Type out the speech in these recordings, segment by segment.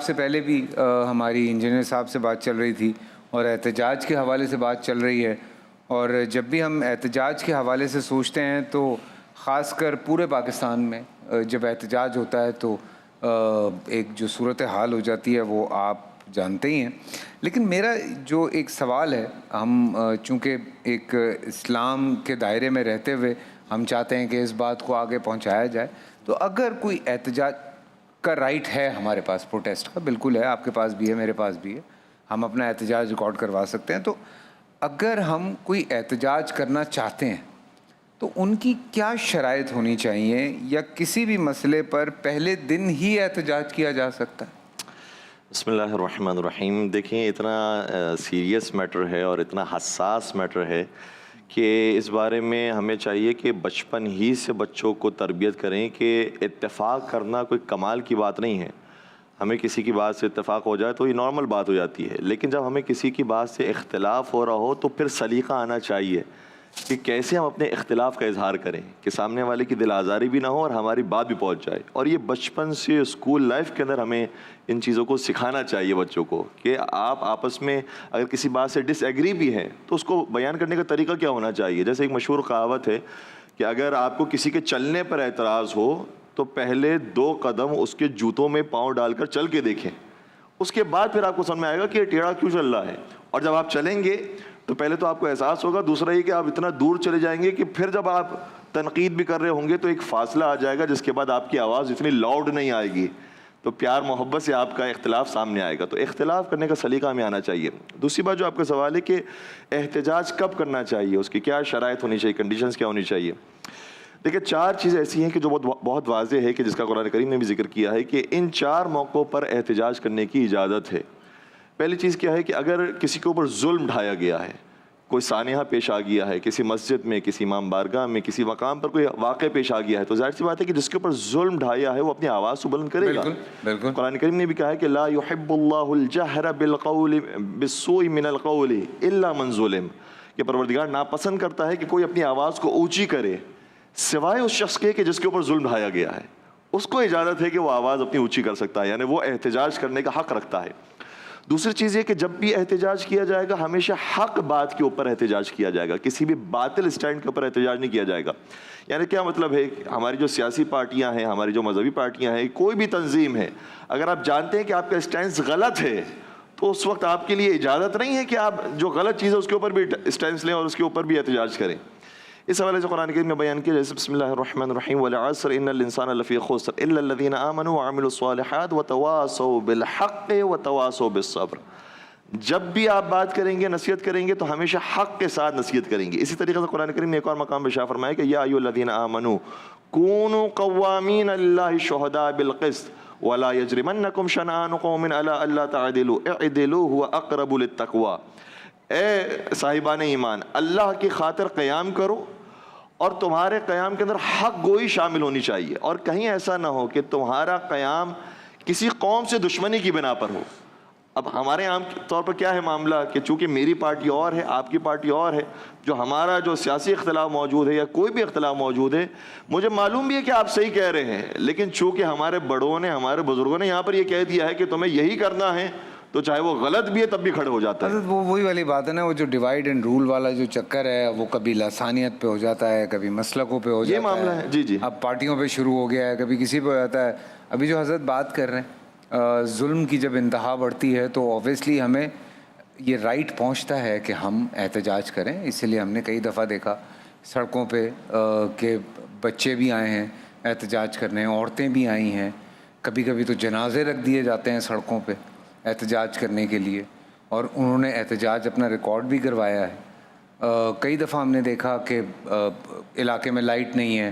آپ سے پہلے بھی ہماری انجینئر صاحب سے بات چل رہی تھی اور احتجاج کے حوالے سے بات چل رہی ہے، اور جب بھی ہم احتجاج کے حوالے سے سوچتے ہیں تو خاص کر پورے پاکستان میں جب احتجاج ہوتا ہے تو ایک جو صورت حال ہو جاتی ہے وہ آپ جانتے ہی ہیں. لیکن میرا جو ایک سوال ہے، ہم چونکہ ایک اسلام کے دائرے میں رہتے ہوئے ہم چاہتے ہیں کہ اس بات کو آگے پہنچایا جائے، تو اگر کوئی احتجاج کا رائٹ ہے ہمارے پاس، پروٹیسٹ کا بالکل ہے، آپ کے پاس بھی ہے، میرے پاس بھی ہے، ہم اپنا احتجاج ریکارڈ کروا سکتے ہیں، تو اگر ہم کوئی احتجاج کرنا چاہتے ہیں تو ان کی کیا شرائط ہونی چاہیے، یا کسی بھی مسئلے پر پہلے دن ہی احتجاج کیا جا سکتا ہے؟ بسم اللہ الرحمن الرحیم. دیکھیں اتنا سیریس میٹر ہے اور اتنا حساس میٹر ہے کہ اس بارے میں ہمیں چاہیے کہ بچپن ہی سے بچوں کو تربیت کریں کہ اتفاق کرنا کوئی کمال کی بات نہیں ہے. ہمیں کسی کی بات سے اتفاق ہو جائے تو یہ نارمل بات ہو جاتی ہے، لیکن جب ہمیں کسی کی بات سے اختلاف ہو رہا ہو تو پھر سلیقہ آنا چاہیے کہ کیسے ہم اپنے اختلاف کا اظہار کریں کہ سامنے والے کی دل آزاری بھی نہ ہو اور ہماری بات بھی پہنچ جائے. اور یہ بچپن سے اسکول لائف کے اندر ہمیں ان چیزوں کو سکھانا چاہیے بچوں کو کہ آپ آپس میں اگر کسی بات سے ڈس ایگری بھی ہیں تو اس کو بیان کرنے کا طریقہ کیا ہونا چاہیے. جیسے ایک مشہور کہاوت ہے کہ اگر آپ کو کسی کے چلنے پر اعتراض ہو تو پہلے 2 قدم اس کے جوتوں میں پاؤں ڈال کر چل کے دیکھیں، اس کے بعد پھر آپ کو سمجھ میں آئے گا کہ یہ ٹیڑھا کیوں چل رہا ہے. اور جب آپ چلیں گے تو پہلے تو آپ کو احساس ہوگا، دوسرا یہ کہ آپ اتنا دور چلے جائیں گے کہ پھر جب آپ تنقید بھی کر رہے ہوں گے تو ایک فاصلہ آ جائے گا جس کے بعد آپ کی آواز اتنی لاؤڈ نہیں آئے گی، تو پیار محبت سے آپ کا اختلاف سامنے آئے گا. تو اختلاف کرنے کا سلیقہ ہمیں آنا چاہیے. دوسری بات جو آپ کا سوال ہے کہ احتجاج کب کرنا چاہیے، اس کی کیا شرائط ہونی چاہیے، کنڈیشنز کیا ہونی چاہیے. دیکھیں 4 چیزیں ایسی ہیں کہ جو بہت واضح ہے کہ جس کا قرآن کریم نے بھی ذکر کیا ہے کہ ان 4 موقعوں پر احتجاج کرنے کی اجازت ہے. پہلی چیز کیا ہے کہ اگر کسی کے اوپر ظلم ڈھایا گیا ہے، کوئی سانحہ پیش آ گیا ہے، کسی مسجد میں، کسی امام بارگاہ میں، کسی مقام پر کوئی واقع پیش آ گیا ہے، تو ظاہر سی بات ہے کہ جس کے اوپر ظلم ڈھایا ہے وہ اپنی آواز تو بلند کرے گا. بالکل. قرآن کریم نے بھی کہا ہے کہ لا يحب اللہ الجہر بالسوء من القول الا من ظلم، کہ پروردگار ناپسند کرتا ہے کہ کوئی اپنی آواز کو اونچی کرے سوائے اس شخص کے کہ جس کے اوپر ظلم ڈھایا گیا ہے. اس کو اجازت ہے کہ وہ آواز اپنی اونچی کر سکتا ہے، یعنی وہ احتجاج کرنے کا حق رکھتا ہے. دوسری چیز یہ کہ جب بھی احتجاج کیا جائے گا ہمیشہ حق بات کے اوپر احتجاج کیا جائے گا، کسی بھی باطل اسٹینڈ کے اوپر احتجاج نہیں کیا جائے گا. یعنی کیا مطلب ہے، ہماری جو سیاسی پارٹیاں ہیں، ہماری جو مذہبی پارٹیاں ہیں، کوئی بھی تنظیم ہے، اگر آپ جانتے ہیں کہ آپ کا اسٹینڈ غلط ہے تو اس وقت آپ کے لیے اجازت نہیں ہے کہ آپ جو غلط چیز ہے اس کے اوپر بھی اسٹینڈ لیں اور اس کے اوپر بھی احتجاج کریں. اس حوالے سے قرآن کریم میں بیان کیا جیسے بسم اللہ الرحمن الرحیم والعصر ان الانسان لفی خسر الا الذین آمنوا وعملوا الصالحات وتواصوا بالحق وتواصوا بالصبر. جب بھی آپ بات کریں گے، نصیحت کریں گے تو ہمیشہ حق کے ساتھ نصیحت کریں گے. اسی طریقے سے قرآن کریم نے ایک اور مقام پہ ارشاد فرمایا کہ یا ایھا الذین آمنوا کونوا قوامین للہ شہداء بالقسط ولا یجرمنکم شنآن قوم علی الا تعدلوا اعدلوا هو اقرب للتقوی. اے صاحبان ایمان، اللہ کی خاطر قیام کرو اور تمہارے قیام کے اندر حق گوئی شامل ہونی چاہیے، اور کہیں ایسا نہ ہو کہ تمہارا قیام کسی قوم سے دشمنی کی بنا پر ہو. اب ہمارے عام طور پر کیا ہے معاملہ کہ چونکہ میری پارٹی اور ہے، آپ کی پارٹی اور ہے، جو ہمارا جو سیاسی اختلاف موجود ہے یا کوئی بھی اختلاف موجود ہے، مجھے معلوم بھی ہے کہ آپ صحیح کہہ رہے ہیں، لیکن چونکہ ہمارے بڑوں نے، ہمارے بزرگوں نے یہاں پر یہ کہہ دیا ہے کہ تمہیں یہی کرنا ہے، تو چاہے وہ غلط بھی ہے تب بھی کھڑے ہو جاتا ہے. وہ وہی والی بات ہے نا، وہ جو ڈیوائڈ اینڈ رول والا جو چکر ہے وہ کبھی لسانیت پہ ہو جاتا ہے، کبھی مسلکوں پہ ہو جاتا ہے. یہ معاملہ ہے. جی جی. اب پارٹیوں پہ شروع ہو گیا ہے، کبھی کسی پہ ہو جاتا ہے. ابھی جو حضرت بات کر رہے ہیں ظلم کی جب انتہا بڑھتی ہے تو اوبیسلی ہمیں یہ رائٹ پہنچتا ہے کہ ہم احتجاج کریں. اسی لیے ہم نے کئی دفعہ دیکھا سڑکوں پہ کہ بچے بھی آئے ہیں احتجاج کرنے، عورتیں بھی آئی ہیں، کبھی کبھی تو جنازے رکھ دیے جاتے ہیں سڑکوں پہ احتجاج کرنے کے لیے، اور انہوں نے احتجاج اپنا ریکارڈ بھی کروایا ہے. کئی دفعہ ہم نے دیکھا کہ علاقے میں لائٹ نہیں ہے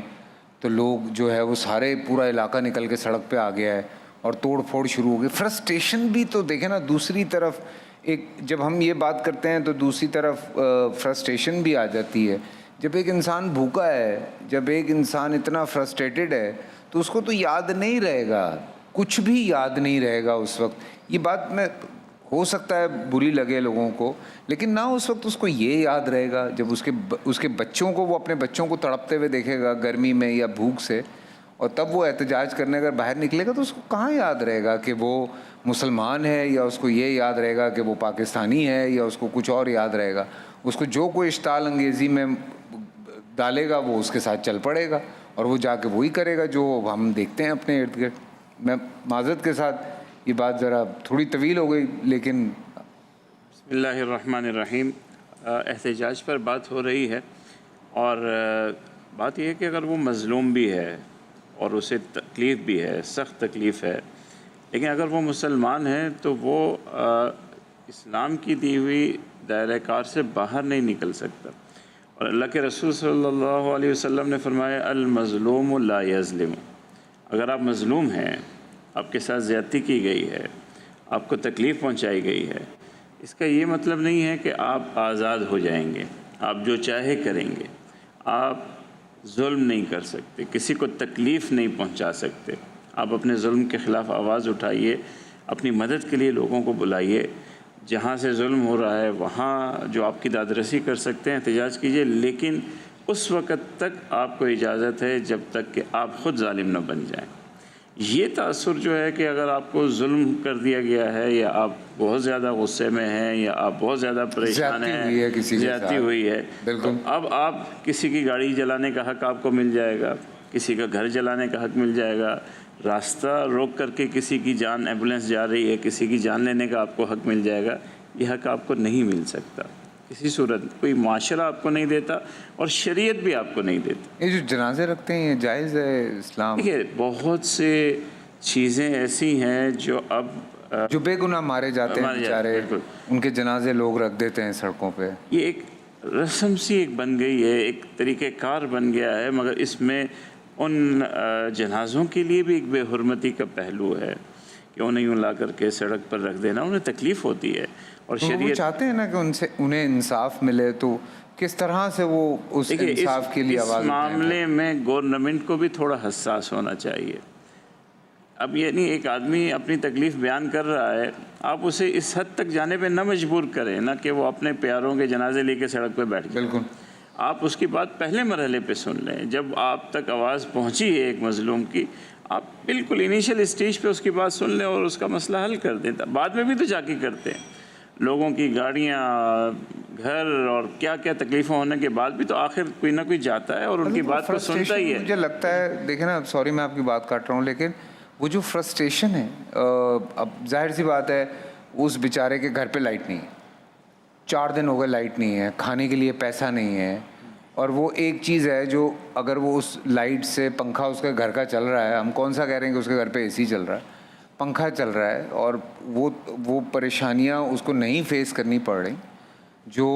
تو لوگ جو ہے وہ سارے پورا علاقہ نکل کے سڑک پہ آ گیا ہے اور توڑ پھوڑ شروع ہو گئی. فرسٹریشن بھی تو دیکھیں نا، دوسری طرف ایک جب ہم یہ بات کرتے ہیں تو دوسری طرف فرسٹریشن بھی آ جاتی ہے. جب ایک انسان بھوکا ہے، جب ایک انسان اتنا فرسٹریٹڈ ہے تو اس کو تو یاد نہیں رہے گا، کچھ بھی یاد نہیں رہے گا اس وقت. یہ بات میں ہو سکتا ہے بری لگے لوگوں کو، لیکن نہ اس وقت اس کو یہ یاد رہے گا جب اس کے بچوں کو، وہ اپنے بچوں کو تڑپتے ہوئے دیکھے گا گرمی میں یا بھوک سے، اور تب وہ احتجاج کرنے اگر باہر نکلے گا تو اس کو کہاں یاد رہے گا کہ وہ مسلمان ہے، یا اس کو یہ یاد رہے گا کہ وہ پاکستانی ہے، یا اس کو کچھ اور یاد رہے گا. اس کو جو کوئی اشتعال انگیزی میں ڈالے گا وہ اس کے ساتھ چل پڑے گا، اور وہ جا کے وہی کرے گا جو ہم دیکھتے ہیں اپنے ارد گرد. میں معذرت کے ساتھ یہ بات ذرا تھوڑی طویل ہو گئی، لیکن بسم اللہ الرحمن الرحیم. احتجاج پر بات ہو رہی ہے، اور بات یہ ہے کہ اگر وہ مظلوم بھی ہے اور اسے تکلیف بھی ہے، سخت تکلیف ہے، لیکن اگر وہ مسلمان ہے تو وہ اسلام کی دی ہوئی دائرہ کار سے باہر نہیں نکل سکتا. اور اللہ کے رسول صلی اللہ علیہ وسلم نے فرمایا المظلوم لا یظلم. اگر آپ مظلوم ہیں، آپ کے ساتھ زیادتی کی گئی ہے، آپ کو تکلیف پہنچائی گئی ہے، اس کا یہ مطلب نہیں ہے کہ آپ آزاد ہو جائیں گے، آپ جو چاہے کریں گے. آپ ظلم نہیں کر سکتے، کسی کو تکلیف نہیں پہنچا سکتے. آپ اپنے ظلم کے خلاف آواز اٹھائیے، اپنی مدد کے لیے لوگوں کو بلائیے. جہاں سے ظلم ہو رہا ہے وہاں جو آپ کی داد رسی کر سکتے ہیں احتجاج کیجیے، لیکن اس وقت تک آپ کو اجازت ہے جب تک کہ آپ خود ظالم نہ بن جائیں. یہ تاثر جو ہے کہ اگر آپ کو ظلم کر دیا گیا ہے، یا آپ بہت زیادہ غصے میں ہیں، یا آپ بہت زیادہ پریشان ہیں، زیادتی ہوئی ہے، تو اب آپ کسی کی گاڑی جلانے کا حق آپ کو مل جائے گا، کسی کا گھر جلانے کا حق مل جائے گا، راستہ روک کر کے کسی کی جان، ایمبولینس جا رہی ہے، کسی کی جان لینے کا آپ کو حق مل جائے گا. یہ حق آپ کو نہیں مل سکتا کسی صورت. کوئی معاشرہ آپ کو نہیں دیتا اور شریعت بھی آپ کو نہیں دیتی. یہ جو جنازے رکھتے ہیں یہ جائز ہے اسلام؟ دیکھیے بہت سے چیزیں ایسی ہیں جو اب جو بے گناہ مارے جاتے ہیں بیچارے، ان کے جنازے لوگ رکھ دیتے ہیں سڑکوں پہ. یہ ایک رسم سی ایک بن گئی ہے، ایک طریقہ کار بن گیا ہے، مگر اس میں ان جنازوں کے لیے بھی ایک بے حرمتی کا پہلو ہے کہ انہیں یوں لا کر کے سڑک پر رکھ دینا. انہیں تکلیف ہوتی ہے، اور وہ شریعت چاہتے ہیں نا کہ انہیں انصاف ملے، تو کس طرح سے وہ اس انصاف کے لیے آواز اس اٹھائیں گے؟ معاملے میں گورنمنٹ کو بھی تھوڑا حساس ہونا چاہیے. اب یعنی ایک آدمی اپنی تکلیف بیان کر رہا ہے، آپ اسے اس حد تک جانے پہ نہ مجبور کریں نہ کہ وہ اپنے پیاروں کے جنازے لے کے سڑک پہ بیٹھ جائے. بالکل. آپ اس کی بات پہلے مرحلے پہ سن لیں. جب آپ تک آواز پہنچی ہے ایک مظلوم کی، آپ بالکل انیشل اسٹیج پہ اس کی بات سن لیں اور اس کا مسئلہ حل کر دیں. بعد میں بھی تو جا کے کرتے ہیں. لوگوں کی گاڑیاں، گھر اور کیا کیا تکلیفیں ہونے کے بعد بھی تو آخر کوئی نہ کوئی جاتا ہے اور ان کی بات کو سنتا ہی ہے. مجھے لگتا ہے، دیکھیں نا، سوری میں آپ کی بات کاٹ رہا ہوں، لیکن وہ جو فرسٹریشن ہے، اب ظاہر سی بات ہے اس بیچارے کے گھر پہ لائٹ نہیں ہے، 4 دن ہو گئے لائٹ نہیں ہے، کھانے کے لیے پیسہ نہیں ہے، اور وہ ایک چیز ہے جو اگر وہ اس لائٹ سے پنکھا اس کے گھر کا چل رہا ہے، ہم کون سا کہہ رہے ہیں کہ اس کے گھر پہ اے سی چل رہا ہے، پنکھا چل رہا ہے، اور وہ پریشانیاں اس کو نہیں فیس کرنی پڑ رہی جو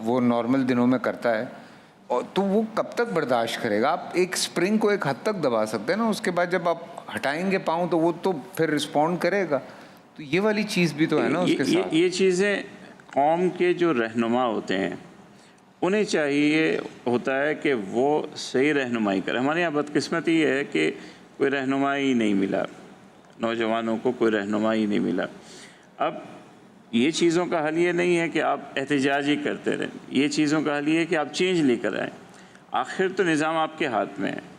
وہ نارمل دنوں میں کرتا ہے، اور تو وہ کب تک برداشت کرے گا؟ آپ ایک اسپرنگ کو ایک حد تک دبا سکتے ہیں نا، اس کے بعد جب آپ ہٹائیں گے پاؤں تو وہ تو پھر رسپونڈ کرے گا. تو یہ والی چیز بھی تو ہے نا اس کے ساتھ. یہ چیزیں قوم کے جو رہنما ہوتے ہیں انہیں چاہیے ہوتا ہے کہ وہ صحیح رہنمائی کرے. ہمارے یہاں بدقسمتی یہ ہے کہ کوئی رہنمائی نہیں ملا، نوجوانوں کو کوئی رہنمائی نہیں ملا. اب یہ چیزوں کا حل یہ نہیں ہے کہ آپ احتجاج ہی کرتے رہیں، یہ چیزوں کا حل یہ ہے کہ آپ چینج لے کر آئیں. آخر تو نظام آپ کے ہاتھ میں ہے،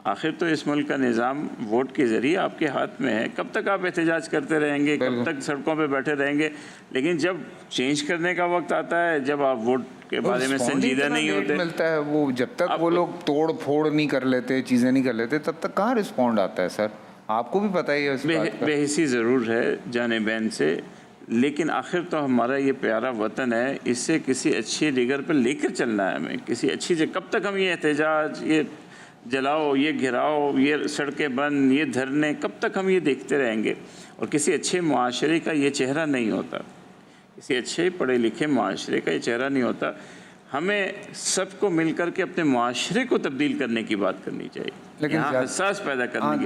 آخر تو اس ملک کا نظام ووٹ کے ذریعے آپ کے ہاتھ میں ہے. کب تک آپ احتجاج کرتے رہیں گے، کب تک سڑکوں پہ بیٹھے رہیں گے؟ لیکن جب چینج کرنے کا وقت آتا ہے، جب آپ ووٹ کے بارے میں سنجیدہ نہیں ہوتے، ملتا ہے وہ جب تک وہ لوگ توڑ پھوڑ نہیں کر لیتے، چیزیں نہیں کر لیتے، تب تک کہاں رسپونڈ آتا ہے. سر آپ کو بھی پتہ ہی ہے اس بات کا. بے حسی ضرور ہے جانبین سے، لیکن آخر تو ہمارا یہ پیارا وطن ہے، اس سے کسی اچھی ڈگر پہ لے کر چلنا ہے ہمیں، کسی اچھی جگہ. کب تک ہم یہ احتجاج، یہ جلاؤ، یہ گھراؤ، یہ سڑکیں بند، یہ دھرنے، کب تک ہم یہ دیکھتے رہیں گے؟ اور کسی اچھے معاشرے کا یہ چہرہ نہیں ہوتا، کسی اچھے پڑھے لکھے معاشرے کا یہ چہرہ نہیں ہوتا. ہمیں سب کو مل کر کے اپنے معاشرے کو تبدیل کرنے کی بات کرنی چاہیے، لیکن احساس پیدا کرنے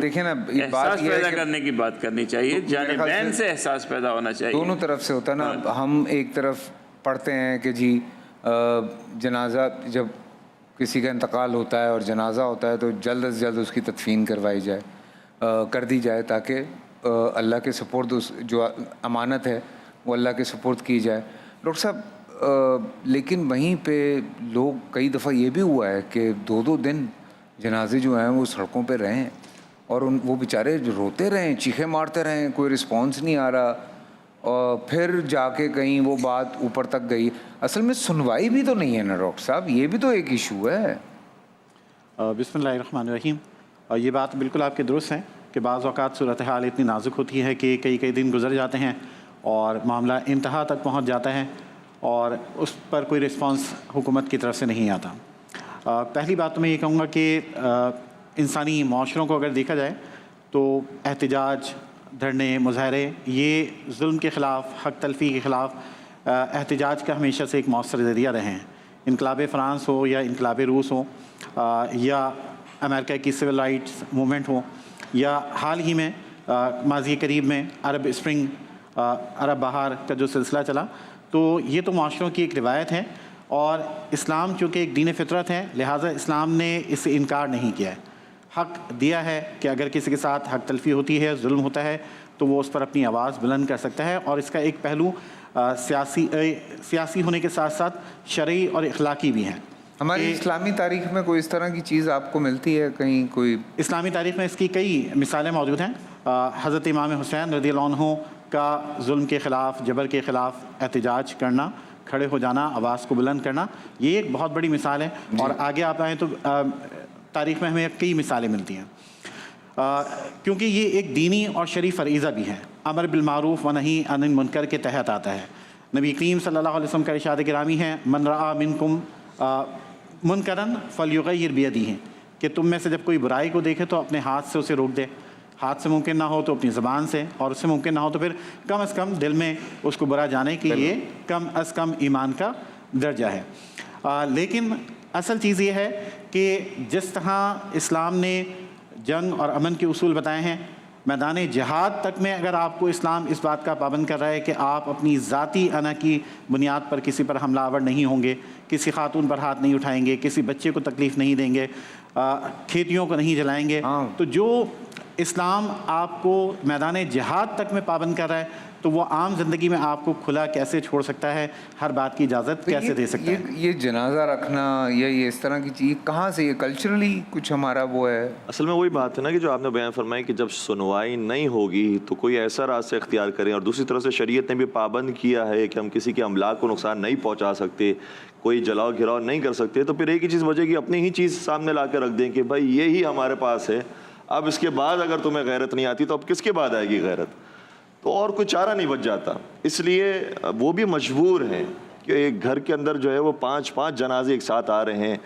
کی بات کرنی چاہیے. جانبین سے احساس پیدا ہونا چاہیے. دونوں طرف سے ہوتا ہے نا. ہم ایک طرف پڑھتے ہیں کہ جی جنازہ، جب کسی کا انتقال ہوتا ہے اور جنازہ ہوتا ہے تو جلد از جلد اس کی تدفین کروائی جائے، کر دی جائے، تاکہ اللہ کے سپرد جو امانت ہے وہ اللہ کے سپرد کی جائے. ڈاکٹر صاحب لیکن وہیں پہ لوگ، کئی دفعہ یہ بھی ہوا ہے کہ 2 دن جنازے جو ہیں وہ سڑکوں پہ رہے ہیں اور وہ بیچارے روتے رہے، چیخیں مارتے رہے، کوئی رسپانس نہیں آ رہا، اور پھر جا کے کہیں وہ بات اوپر تک گئی۔ اصل میں سنوائی بھی تو نہیں ہے نا ڈاکٹر صاحب، یہ بھی تو ایک ایشو ہے۔ بسم اللہ الرحمن الرحیم۔ یہ بات بالکل آپ کے درست ہے کہ بعض اوقات صورتحال اتنی نازک ہوتی ہے کہ کئی دن گزر جاتے ہیں اور معاملہ انتہا تک پہنچ جاتا ہے اور اس پر کوئی رسپانس حکومت کی طرف سے نہیں آتا۔ پہلی بات تو میں یہ کہوں گا کہ انسانی معاشروں کو اگر دیکھا جائے تو احتجاج، دھرنے، مظاہرے، یہ ظلم کے خلاف، حق تلفی کے خلاف احتجاج کا ہمیشہ سے ایک مؤثر ذریعہ رہے ہیں۔ انقلاب فرانس ہو یا انقلاب روس ہو یا امریکہ کی سول رائٹس موومنٹ ہو یا حال ہی میں ماضی قریب میں عرب اسپرنگ، عرب بہار کا جو سلسلہ چلا، تو یہ تو معاشروں کی ایک روایت ہے اور اسلام چونکہ ایک دین فطرت ہے لہٰذا اسلام نے اس سے انکار نہیں کیا ہے، حق دیا ہے کہ اگر کسی کے ساتھ حق تلفی ہوتی ہے، ظلم ہوتا ہے تو وہ اس پر اپنی آواز بلند کر سکتا ہے، اور اس کا ایک پہلو سیاسی ہونے کے ساتھ ساتھ شرعی اور اخلاقی بھی ہے۔ ہماری اسلامی تاریخ میں کوئی اس طرح کی چیز آپ کو ملتی ہے کہیں؟ کوئی اسلامی تاریخ میں اس کی کئی مثالیں موجود ہیں۔ حضرت امام حسین رضی اللہ عنہ کا ظلم کے خلاف، جبر کے خلاف احتجاج کرنا، کھڑے ہو جانا، آواز کو بلند کرنا، یہ ایک بہت بڑی مثال ہے، اور آگے آپ آئیں تو تاریخ میں ہمیں کئی مثالیں ملتی ہیں، کیونکہ یہ ایک دینی اور شرعی فریضہ بھی ہے۔ امر بالمعروف و نہی عن المنکر کے تحت آتا ہے۔ نبی کریم صلی اللہ علیہ وسلم کا ارشاد گرامی ہے، من رعا منکم منکرن فلیغیر بیدیہ، کہ تم میں سے جب کوئی برائی کو دیکھے تو اپنے ہاتھ سے اسے روک دے، ہاتھ سے ممکن نہ ہو تو اپنی زبان سے، اور اس سے ممکن نہ ہو تو پھر کم از کم دل میں اس کو برا جانے کہ یہ کم از کم ایمان کا درجہ ہے۔ لیکن اصل چیز یہ ہے کہ جس طرح اسلام نے جنگ اور امن کے اصول بتائے ہیں، میدان جہاد تک میں اگر آپ کو اسلام اس بات کا پابند کر رہا ہے کہ آپ اپنی ذاتی انا کی بنیاد پر کسی پر حملہ آور نہیں ہوں گے، کسی خاتون پر ہاتھ نہیں اٹھائیں گے، کسی بچے کو تکلیف نہیں دیں گے، کھیتیوں کو نہیں جلائیں گے، تو جو اسلام آپ کو میدان جہاد تک میں پابند کر رہا ہے تو وہ عام زندگی میں آپ کو کھلا کیسے چھوڑ سکتا ہے، ہر بات کی اجازت کیسے دے سکتا ہے؟ یہ جنازہ رکھنا یا یہ اس طرح کی چیز کہاں سے، یہ کلچرلی کچھ ہمارا وہ ہے؟ اصل میں وہی بات ہے نا کہ جو آپ نے بیان فرمائی کہ جب سنوائی نہیں ہوگی تو کوئی ایسا راستہ اختیار کریں، اور دوسری طرف سے شریعت نے بھی پابند کیا ہے کہ ہم کسی کے املاک کو نقصان نہیں پہنچا سکتے، کوئی جلاؤ گھراؤ نہیں کر سکتے، تو پھر ایک ہی چیز بچے گی، اپنی ہی چیز سامنے لا کے رکھ دیں کہ بھائی یہی ہمارے پاس ہے، اب اس کے بعد اگر تمہیں غیرت نہیں آتی تو اب کس کے بعد آئے گی غیرت؟ تو اور کوئی چارہ نہیں بچ جاتا۔ اس لیے وہ بھی مجبور ہیں کہ ایک گھر کے اندر جو ہے وہ پانچ جنازے ایک ساتھ آ رہے ہیں،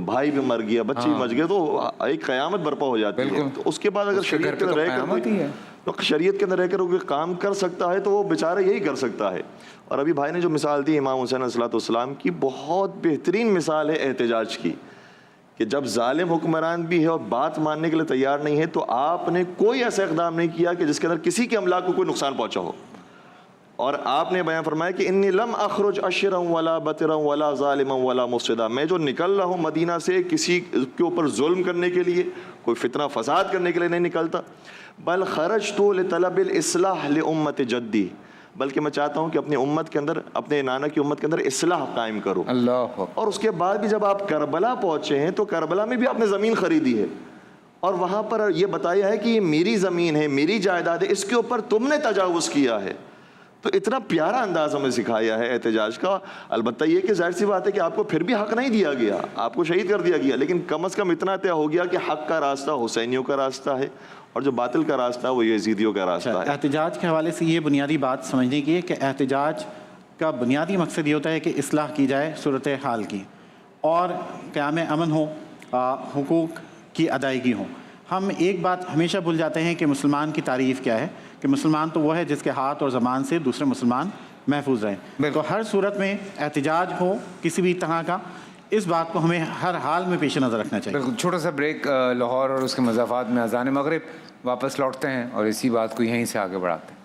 بھائی بھی مر گیا، بچے بھی مر گئے، تو ایک قیامت برپا ہو جاتی ہے۔ تو اس کے بعد اگر شریعت کے اندر رہ کر وہ کام کر سکتا ہے تو وہ بیچارہ یہی کر سکتا ہے۔ اور ابھی بھائی نے جو مثال دی امام حسین علیہ السلام کی، بہت بہترین مثال ہے احتجاج کی، کہ جب ظالم حکمران بھی ہے اور بات ماننے کے لیے تیار نہیں ہے تو آپ نے کوئی ایسا اقدام نہیں کیا کہ جس کے اندر کسی کے املاک کو کوئی نقصان پہنچا ہو، اور آپ نے بیان فرمایا کہ انی لم اخرج اشرا ولا بطرا ولا ظالما ولا مفسدا، میں جو نکل رہا ہوں مدینہ سے کسی کے اوپر ظلم کرنے کے لیے، کوئی فتنہ فساد کرنے کے لیے نہیں نکلتا، بل خرجت لطلب الاصلاح لامت جدی، بلکہ میں چاہتا ہوں کہ اپنی امت کے اندر، اپنے نانا کی امت کے اندر اصلاح قائم کرو۔ اللہ۔ اور اس کے بعد بھی جب آپ کربلا پہنچے ہیں تو کربلا میں بھی آپ نے زمین خریدی ہے، اور وہاں پر یہ بتایا ہے کہ یہ میری زمین ہے، میری جائیداد ہے، اس کے اوپر تم نے تجاوز کیا ہے۔ تو اتنا پیارا انداز ہمیں سکھایا ہے احتجاج کا۔ البتہ یہ کہ ظاہر سی بات ہے کہ آپ کو پھر بھی حق نہیں دیا گیا، آپ کو شہید کر دیا گیا، لیکن کم از کم اتنا طے ہو گیا کہ حق کا راستہ حسینیوں کا راستہ ہے اور جو باطل کا راستہ ہے وہ یزیدیوں کا راستہ ہے۔ احتجاج کے حوالے سے یہ بنیادی بات سمجھنے کی ہے کہ احتجاج کا بنیادی مقصد یہ ہوتا ہے کہ اصلاح کی جائے صورتحال کی، اور قیام امن ہو، حقوق کی ادائیگی ہو۔ ہم ایک بات ہمیشہ بھول جاتے ہیں کہ مسلمان کی تعریف کیا ہے، کہ مسلمان تو وہ ہے جس کے ہاتھ اور زبان سے دوسرے مسلمان محفوظ رہیں۔ تو ہر صورت میں احتجاج ہو کسی بھی طرح کا، اس بات کو ہمیں ہر حال میں پیش نظر رکھنا چاہیے۔ بالکل۔ چھوٹا سا بریک، لاہور اور اس کے مضافات میں اذان مغرب، واپس لوٹتے ہیں اور اسی بات کو یہیں سے آگے بڑھاتے ہیں۔